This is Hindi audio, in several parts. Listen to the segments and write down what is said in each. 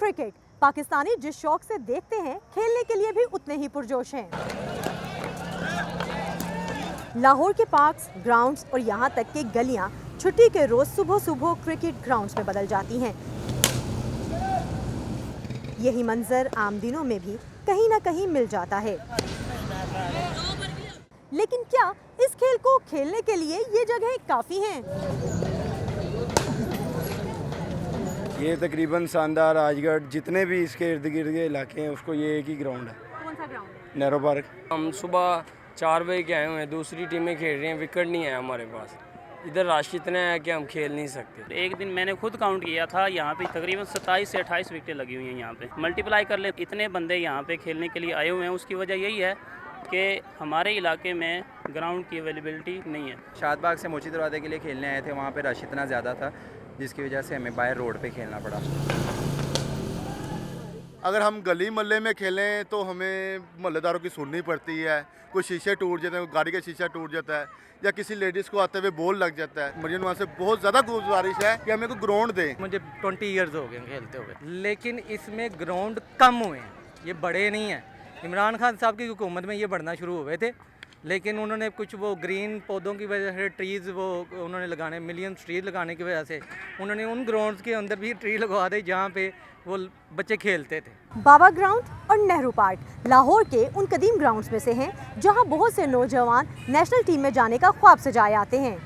क्रिकेट पाकिस्तानी जिस शौक से देखते हैं, खेलने के लिए भी उतने ही पुरजोश हैं। लाहौर के पार्क्स, ग्राउंड्स और यहाँ तक कि गलियाँ छुट्टी के रोज सुबह सुबह क्रिकेट ग्राउंड्स में बदल जाती हैं। यही मंजर आम दिनों में भी कहीं ना कहीं मिल जाता है। लेकिन क्या इस खेल को खेलने के लिए ये जगह काफी हैं? ये तकरीबन शानदार राजगढ़ जितने भी इसके इर्द गिर्द के इलाके हैं उसको ये एक ही ग्राउंड है। कौन सा ग्राउंड है? नेहरू पार्क। हम सुबह 4 बजे के आए हुए हैं, दूसरी टीमें खेल रही हैं, विकेट नहीं है हमारे पास। इधर रश इतना है कि हम खेल नहीं सकते। एक दिन मैंने खुद काउंट किया था, यहाँ पे तकरीबन 27 से 28 विकेटें लगी हुई हैं। यहाँ पे मल्टीप्लाई कर ले, इतने बंदे यहाँ पे खेलने के लिए आए हुए हैं। उसकी वजह यही है कि हमारे इलाके में ग्राउंड की अवेलेबिलिटी नहीं है। शादबाग से मोची दरवाजे के लिए खेलने आए थे, वहाँ पे रश इतना ज़्यादा था जिसकी वजह से हमें बाहर रोड पे खेलना पड़ा। अगर हम गली मोहल्ले में खेलें तो हमें मोहल्लेदारों की सुननी पड़ती है। कोई शीशे टूट जाते हैं, गाड़ी का शीशा टूट जाता है या किसी लेडीज़ को आते हुए बोल लग जाता है। मरीन वहाँ से बहुत ज़्यादा गुजारिश है कि हमें को ग्राउंड दें। मुझे 20 ईयर्स हो गए खेलते हुए, लेकिन इसमें ग्राउंड कम हुए हैं, ये बड़े नहीं हैं। इमरान खान साहब की हुकूमत में ये बढ़ना शुरू हुए थे, लेकिन उन्होंने कुछ वो ग्रीन पौधों की वजह से ट्रीज़ वो उन्होंने लगाने, मिलियन ट्रीज लगाने की वजह से उन्होंने उन ग्राउंड्स के अंदर भी ट्री लगवा दी जहाँ पे वो बच्चे खेलते थे। बाबा ग्राउंड और नेहरू पार्क लाहौर के उन कदीम ग्राउंड्स में से हैं जहां बहुत से नौजवान नेशनल टीम में जाने का ख्वाब सजाए आते हैं।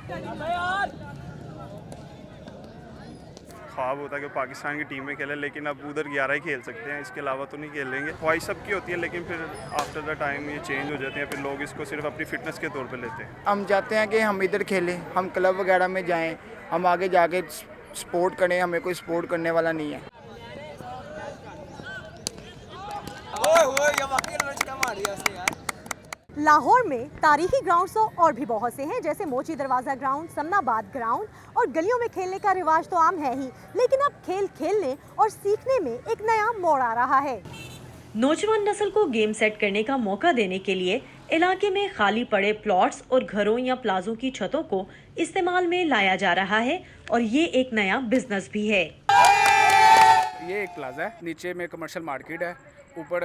ख्वाब होता है कि पाकिस्तान की टीम में खेले, लेकिन अब उधर 11 ही खेल सकते हैं, इसके अलावा तो नहीं खेलेंगे। ख्वाहिश सबकी होती है, लेकिन फिर आफ्टर द टाइम ये चेंज हो जाते हैं। फिर लोग इसको सिर्फ अपनी फिटनेस के तौर पे लेते हैं। हम चाहते हैं कि हम इधर खेलें, हम क्लब वगैरह में जाएं, हम आगे जाके स्पोर्ट करें। हमें कोई स्पोर्ट करने वाला नहीं है। लाहौर में तारीखी ग्राउंड्स तो और भी बहुत से हैं, जैसे मोची दरवाजा ग्राउंड, समनाबाद ग्राउंड, और गलियों में खेलने का रिवाज तो आम है ही, लेकिन अब खेल खेलने और सीखने में एक नया मोड़ आ रहा है। नौजवान नस्ल को गेम सेट करने का मौका देने के लिए इलाके में खाली पड़े प्लॉट्स और घरों या प्लाजों की छतों को इस्तेमाल में लाया जा रहा है, और ये एक नया बिजनेस भी है। ये एक प्लाजा है, नीचे में कमर्शियल मार्केट है, ऊपर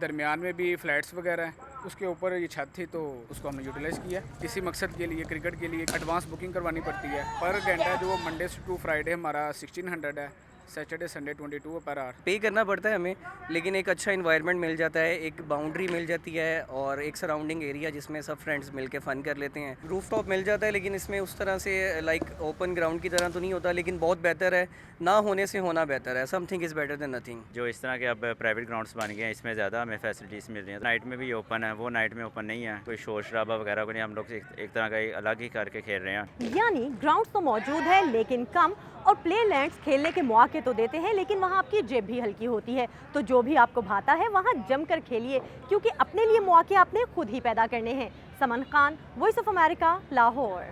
दरमियान में भी फ्लैट्स वगैरह हैं, उसके ऊपर ये छत थी तो उसको हमने यूटिलाइज़ किया। इसी मकसद के लिए क्रिकेट के लिए एडवांस बुकिंग करवानी पड़ती है। पर घंटा जो मंडे टू फ्राइडे हमारा 1600 है, सैटरडे संडे 22 पर आवर पे करना पड़ता है हमें, लेकिन एक अच्छा इन्वायरमेंट मिल जाता है, एक बाउंड्री मिल जाती है और एक सराउंडिंग एरिया जिसमें सब फ्रेंड्स मिलके फ़न कर लेते हैं। रूफटॉप मिल जाता है, लेकिन इसमें उस तरह से लाइक ओपन ग्राउंड की तरह तो नहीं होता, लेकिन बहुत बेहतर है। ना होने से होना बेहतर है। Something is better than nothing. जो इस तरह के अब प्राइवेट ग्राउंड्स बन गए हैं, इसमें ज़्यादा हमें फैसिलिटीज़ मिल रही हैं। नाइट में भी ओपन है, वो नाइट में ओपन नहीं है, कोई शोर शराबा वगैरह को नहीं, हम लोग एक तरह का अलग ही करके खेल रहे हैं। यानी ग्राउंड तो मौजूद है लेकिन कम, और प्ले लैंड्स खेलने के मौके तो देते हैं, लेकिन वहाँ आपकी जेब भी हल्की होती है। तो जो भी आपको भाता है वहाँ जमकर खेलिए, क्योंकि अपने लिए मौके आपने खुद ही पैदा करने हैं। Saman Khan, Voice of America, Lahore.